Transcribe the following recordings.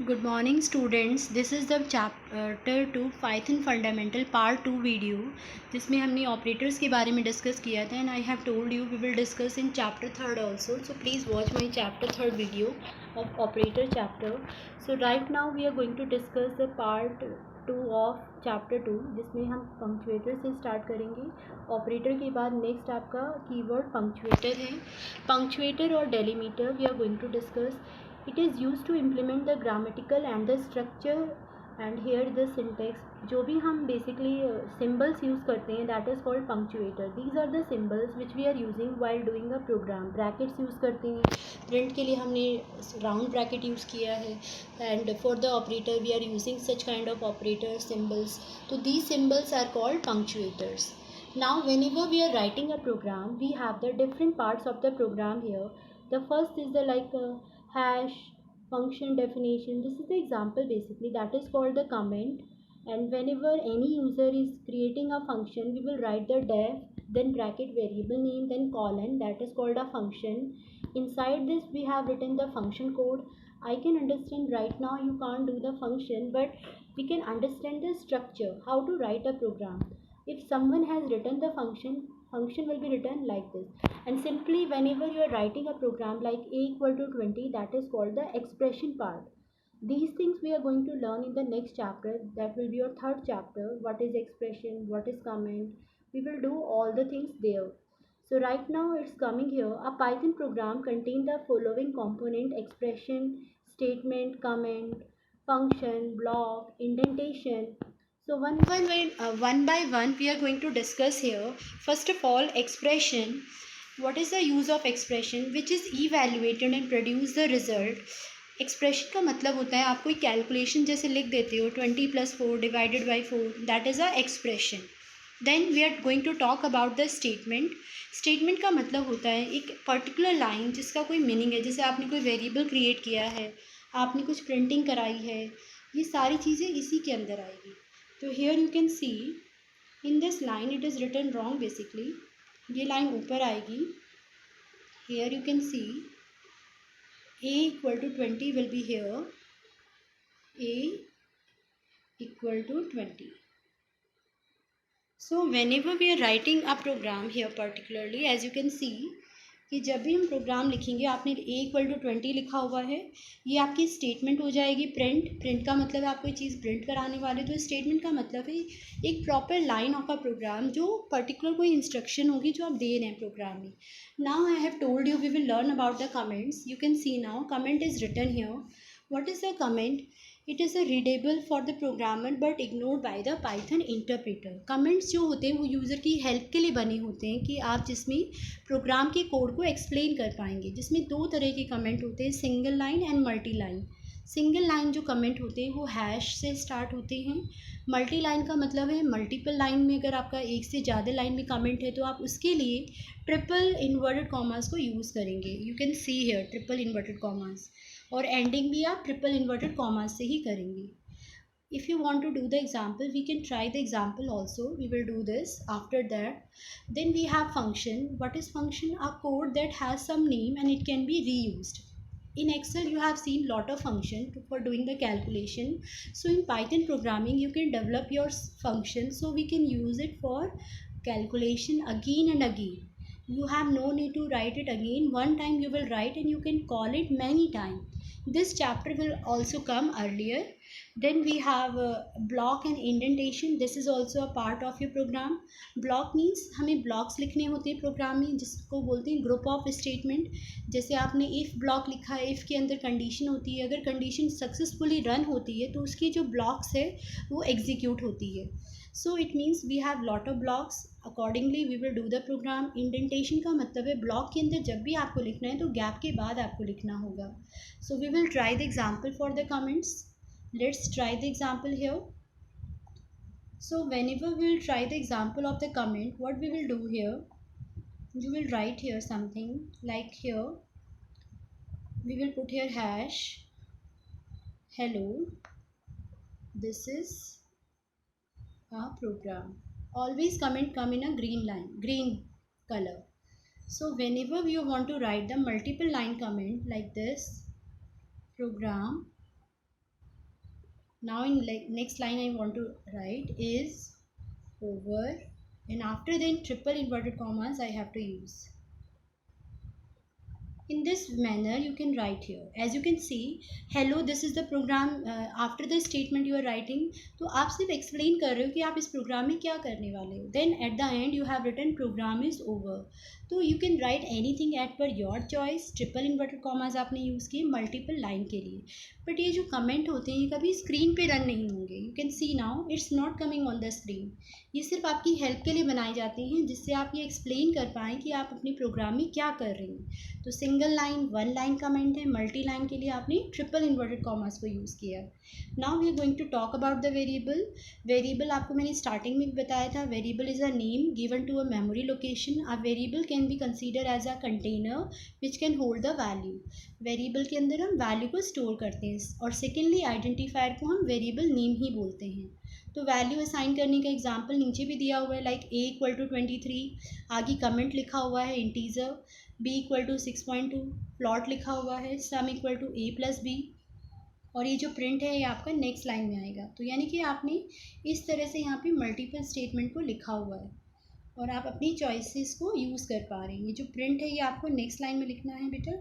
Good morning students. This is the chapter 2 Python Fundamental Part 2 video जिसमें हमने operators के बारे में डिस्कस किया था and I have told you we will discuss in chapter third also. So please watch my chapter third video of operator chapter. So right now we are going to discuss the part 2 of chapter 2 जिसमें हम पंक्चुएटर से start करेंगे. Operator के बाद next आपका keyword पंक्चुएटर है. Punctuator और delimiter we are going to discuss. It is used to implement the grammatical and the structure and here the syntax. जो भी हम basically symbols use करते हैं that is called punctuator. These are the symbols which we are using while doing a program. Brackets use करते हैं. print के लिए हमने round bracket use किया है and for the operator we are using such kind of operator symbols. So these symbols are called punctuators. Now whenever we are writing a program we have the different parts of the program here. The first is the hash function definition. This is the example basically that is called the comment, and whenever any user is creating a function we will write the def then bracket variable name then colon, that is called a function. Inside this we have written the function code. I can understand right now you can't do the function, but we can understand the structure how to write a program. If someone has written the function will be written like this. And simply whenever you are writing a program like a equal to 20, that is called the expression part. These things we are going to learn in the next chapter, that will be your third chapter. What is expression, what is comment, we will do all the things there. So right now it's coming here. A Python program contains the following component: expression, statement, comment, function, block, indentation. So one by one we are going to discuss here. First of all, expression. What is the use of expression which is evaluated and produce the result? Expression का मतलब होता है आप कोई calculation जैसे लिख देते हो 20+4 divided by 4, that is a expression. Then we are going to talk about the statement. Statement का मतलब होता है एक पर्टिकुलर लाइन जिसका कोई मीनिंग है. जैसे आपने कोई वेरिएबल क्रिएट किया है, आपने कुछ प्रिंटिंग कराई है, ये सारी चीज़ें इसी के अंदर आएगी. तो here you can see in this line it is written wrong basically. ये लाइन ऊपर आएगी. Here you can see a equal to 20 will be here. A equal to 20. So whenever we are writing a program here particularly, as you can see कि जब भी हम programme लिखेंगे आपने a equal to 20 लिखा हुआ है, ये आपकी स्टेटमेंट हो जाएगी. प्रिंट का मतलब है आप कोई चीज़ प्रिंट कराने वाले, तो स्टेटमेंट का मतलब है एक proper line of a program जो पर्टिकुलर कोई इंस्ट्रक्शन होगी जो आप दे रहे हैं प्रोग्राम में. Now I have told you we will learn about the comments. You can see now comment is written here. What is the comment? It is a readable for the programmer but ignored by the Python interpreter. Comments जो होते हैं वो user की help के लिए बने होते हैं कि आप जिसमें प्रोग्राम के कोड को एक्सप्लेन कर पाएंगे. जिसमें दो तरह के कमेंट होते हैं, single line and multi line. Single line जो कमेंट होते हैं वो हैश से स्टार्ट होते हैं. मल्टी लाइन का मतलब है मल्टीपल लाइन में अगर आपका एक से ज़्यादा लाइन में कमेंट है तो आप उसके लिए ट्रिपल इन्वर्टेड कॉमास को यूज़ करेंगे. You can see here triple inverted commas, और एंडिंग भी आप ट्रिपल इन्वर्टेड कॉमास से ही करेंगे. If you want to do the example, we can try the example also. We will do this after that. Then we have function. What is function? A code that has some name and it can be reused. In Excel you have seen lot of function for doing the calculation. So in Python programming you can develop your function so we can use it for calculation again and again. You have no need to write it again. One time you will write and you can call it many times. This chapter will also come earlier. Then we have block and indentation. This is also a part of your program. Block means हमें blocks लिखने होते हैं program में जिसको बोलते हैं group of statement. जैसे आपने इफ़ ब्लॉक लिखा है, इफ़ के अंदर कंडीशन होती है, अगर कंडीशन सक्सेसफुली रन होती है तो उसकी जो ब्लॉक्स है वो एग्जीक्यूट होती है. So it means we have lot of blocks. Accordingly we will do the program. Indentation का मतलब है ब्लॉक के अंदर जब भी आपको लिखना है तो गैप के बाद आपको लिखना होगा. So we will try the example for the comments. Let's try the example here. So whenever we will try the example of the comment, what we will do here, you will write here something like here we will put here hash hello, this is a program. Always comment come in a green color. So whenever you want to write the multiple line comment like this, program Now in next line I want to write is over, and after then triple inverted commas I have to use. In this manner you can write here. As you can see, hello, this is the program. After the statement you are writing, तो आप सिर्फ explain कर रहे हो कि आप इस programme में क्या करने वाले हो. Then at the end you have written program is over. तो you can write anything at per your choice. Triple inverted commas आपने यूज़ किए मल्टीपल लाइन के लिए. बट ये जो कमेंट होते हैं ये कभी स्क्रीन पे रन नहीं होंगे. You can see now it's not coming on the screen. ये सिर्फ आपकी हेल्प के लिए बनाए जाते हैं, जिससे आप ये एक्सप्लेन कर पाएँ कि आप अपने प्रोग्राम में क्या कर रहे हैं. तो single line, one line comment है. मल्टी लाइन के लिए आपने ट्रिपल इन्वर्टेड कॉमास को यूज़ किया. Now we are going to talk about the variable. Variable आपको मैंने स्टार्टिंग में भी बताया था. Variable is a name given to a memory location. A variable can be consider as a container which can hold the value. Variable के अंदर हम value को स्टोर करते हैं. और सेकेंडली आइडेंटिफायर को हम वेरिएबल नेम ही बोलते हैं. तो वैल्यू असाइन करने का एग्जाम्पल नीचे भी दिया हुआ है, लाइक a इक्वल टू 23. आगे कमेंट लिखा हुआ है integer. b equal to 6.2. Float लिखा हुआ है sum equal to a plus B. और ये जो प्रिंट है ये आपका नेक्स्ट लाइन में आएगा. तो यानी कि आपने इस तरह से यहाँ पे मल्टीपल स्टेटमेंट को लिखा हुआ है और आप अपनी चॉइसेस को यूज़ कर पा रहे हैं. ये जो प्रिंट है ये आपको नेक्स्ट लाइन में लिखना है बेटा.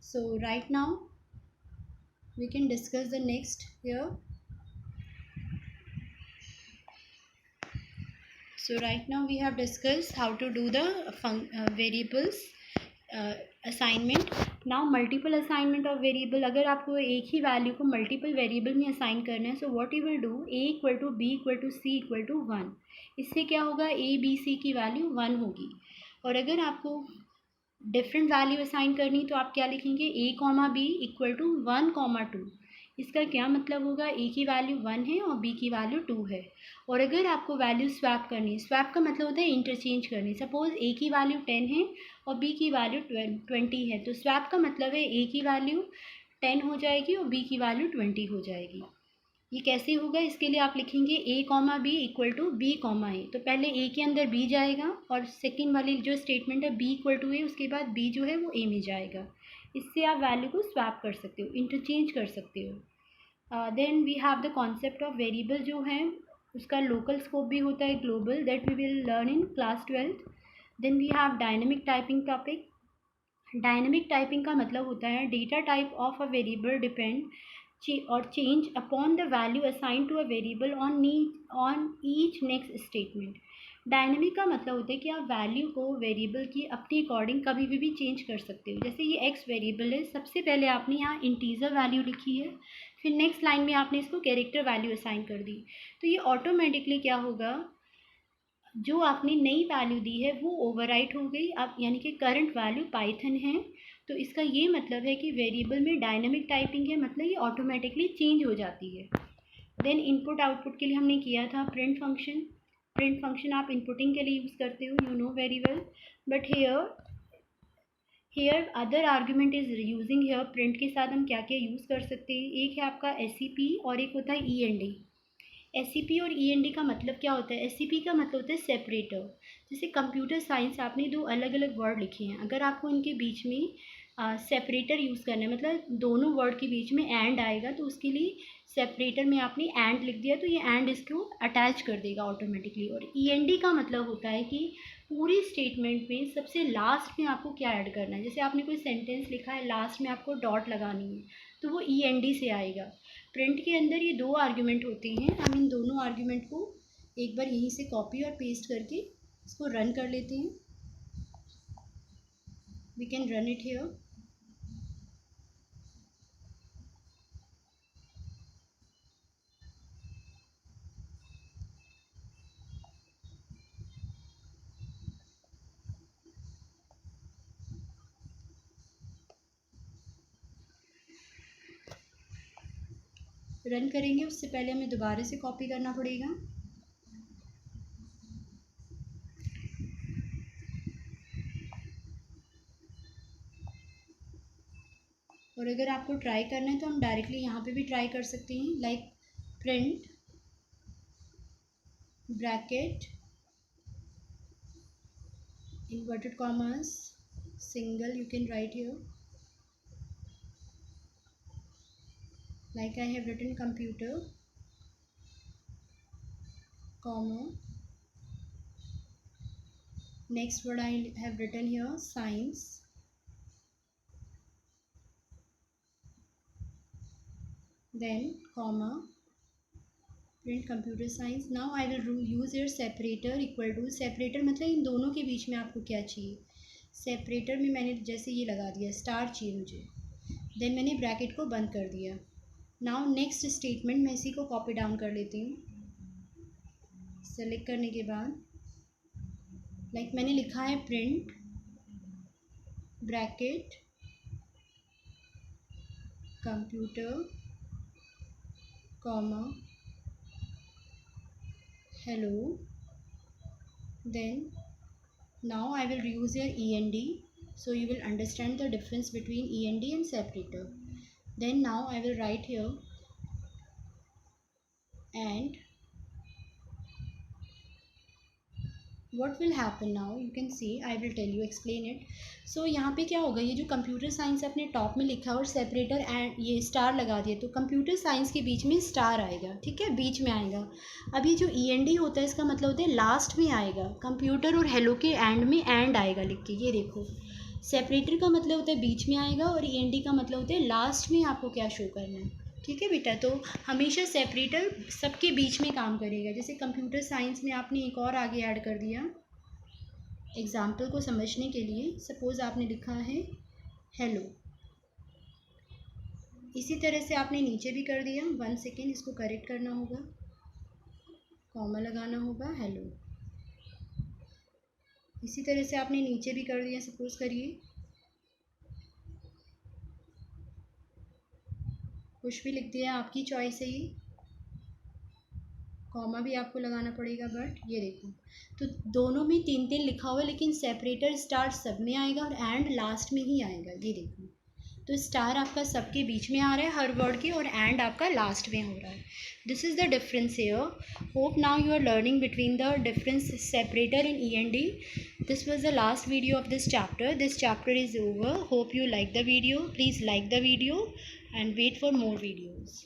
So right now we can discuss the next here. So right now we have discussed how to do the variables assignment. Now multiple assignment of variable. अगर आपको एक ही वैल्यू को मल्टीपल वेरिएबल में असाइन करना है, so what you will do, a equal to B equal to C equal to 1. इससे क्या होगा, a b c की वैल्यू 1 होगी. और अगर आपको डिफरेंट वैल्यू असाइन करनी तो आप क्या लिखेंगे, a comma B equal to 1 comma 2. इसका क्या मतलब होगा, a की वैल्यू 1 है और b की वैल्यू 2 है. और अगर आपको वैल्यू स्वैप करनी है, स्वैप का मतलब होता है इंटरचेंज करनी. सपोज a की वैल्यू 10 है और b की वैल्यू 20 है, तो स्वैप का मतलब है a की वैल्यू 10 हो जाएगी और b की वैल्यू 20 हो जाएगी. ये कैसे होगा, इसके लिए आप लिखेंगे a comma B equal to b comma a. तो पहले a के अंदर b जाएगा और सेकेंड वाली जो स्टेटमेंट है b इक्वल टू ए, उसके बाद b जो है वो a में जाएगा. इससे आप वैल्यू को स्वैप कर सकते हो, इंटरचेंज कर सकते हो. Then we have the concept of variable जो है उसका लोकल स्कोप भी होता है, global, that we will learn in class 12th. Then we have dynamic typing topic. Dynamic typing का मतलब होता है data type of a variable depend और change upon the value assign to a variable on each next statement. Dynamic का मतलब होता है कि आप वैल्यू को वेरिएबल की अपनी अकॉर्डिंग कभी भी चेंज कर सकते हो. जैसे ये एक्स वेरिएबल है, सबसे पहले आपने यहाँ इंटीजर वैल्यू लिखी है, फिर नेक्स्ट लाइन में आपने इसको कैरेक्टर वैल्यू असाइन कर दी. तो ये ऑटोमेटिकली क्या होगा, जो आपने नई वैल्यू दी है वो ओवरराइट हो गई अब, यानी कि करंट वैल्यू पाइथन है. तो इसका ये मतलब है कि वेरिएबल में डायनामिक टाइपिंग है, मतलब ये ऑटोमेटिकली चेंज हो जाती है. देन इनपुट आउटपुट के लिए हमने किया था प्रिंट फंक्शन. प्रिंट फंक्शन आप इनपुटिंग के लिए यूज़ करते हो, you know very well. But here other argument is using here. Print के साथ हम क्या क्या यूज़ कर सकते हैं, एक है आपका SCP और एक होता है END. SCP और END का मतलब क्या होता है, SCP का मतलब होता है सेपरेटर. जैसे कंप्यूटर साइंस आपने दो अलग अलग वर्ड लिखे हैं, अगर आपको इनके बीच में सेपरेटर यूज़ करना है, मतलब दोनों वर्ड के बीच में एंड आएगा, तो उसके लिए सेपरेटर में आपने एंड लिख दिया तो ये एंड इसको अटैच कर देगा ऑटोमेटिकली. और END का मतलब होता है कि पूरी स्टेटमेंट में सबसे लास्ट में आपको क्या ऐड करना है. जैसे आपने कोई सेंटेंस लिखा है, लास्ट में आपको डॉट लगानी है, तो वो END से आएगा. प्रिंट के अंदर ये दो आर्ग्यूमेंट होते हैं. हम इन दोनों आर्ग्यूमेंट को एक बार यहीं से कॉपी और पेस्ट करके इसको रन कर लेते हैं. We can run it here. Run करेंगे उससे पहले हमें दोबारा से कॉपी करना पड़ेगा. और अगर आपको ट्राई करना है तो हम डायरेक्टली यहाँ पे भी ट्राई कर सकते हैं, like print bracket inverted commas single, you can write here. like I have written computer, comma, next word I have written here science, then comma, print computer science. Now I will use your separator equal to, separator मतलब इन दोनों के बीच में आपको क्या चाहिए, separator में मैंने जैसे ये लगा दिया, स्टार चाहिए मुझे, देन मैंने ब्रैकेट को बंद कर दिया. नाउ नेक्स्ट स्टेटमेंट मैं इसी को कॉपी डाउन कर लेती हूँ. सेलेक्ट करने के बाद लाइक मैंने लिखा है print bracket computer comma hello, then now I will use your END, so you will understand the difference between END and separator. Then now I will write here and what will happen now, you can see, I will tell you, explain it. So यहाँ पे क्या होगा, ये जो computer science अपने top में लिखा है और सेपरेटर एंड ये स्टार लगा दिया, तो कंप्यूटर साइंस के बीच में स्टार आएगा, ठीक है, बीच में आएगा. अभी जो END होता है इसका मतलब होता है लास्ट में आएगा, कंप्यूटर और हेलो के एंड में एंड आएगा लिख के, ये देखो. सेपरेटर का मतलब होता है बीच में आएगा और END का मतलब होता है लास्ट में आपको क्या शो करना है, ठीक है बेटा. तो हमेशा सेपरेटर सबके बीच में काम करेगा. जैसे कंप्यूटर साइंस में आपने एक और आगे ऐड कर दिया एग्जाम्पल को समझने के लिए. सपोज़ आपने लिखा है हेलो, इसी तरह से आपने नीचे भी कर दिया. 1 सेकेंड, इसको करेक्ट करना होगा, कॉमा लगाना होगा, हेलो. इसी तरह से आपने नीचे भी कर दिया. सपोज़ करिए कुछ भी लिख दिया, आपकी चॉइस है ये, कॉमा भी आपको लगाना पड़ेगा, बट ये देखो तो दोनों में 3-3 लिखा हुआ है, लेकिन सेपरेटर स्टार सब में आएगा और एंड लास्ट में ही आएगा, ये देखो. तो स्टार आपका सबके बीच में आ रहा है हर वर्ड के और एंड आपका लास्ट में हो रहा है. This is the difference here. Hope now you are learning between the difference separator in END. This was the last video of this chapter. This chapter is over. Hope you like the video. Please like the video and wait for more videos.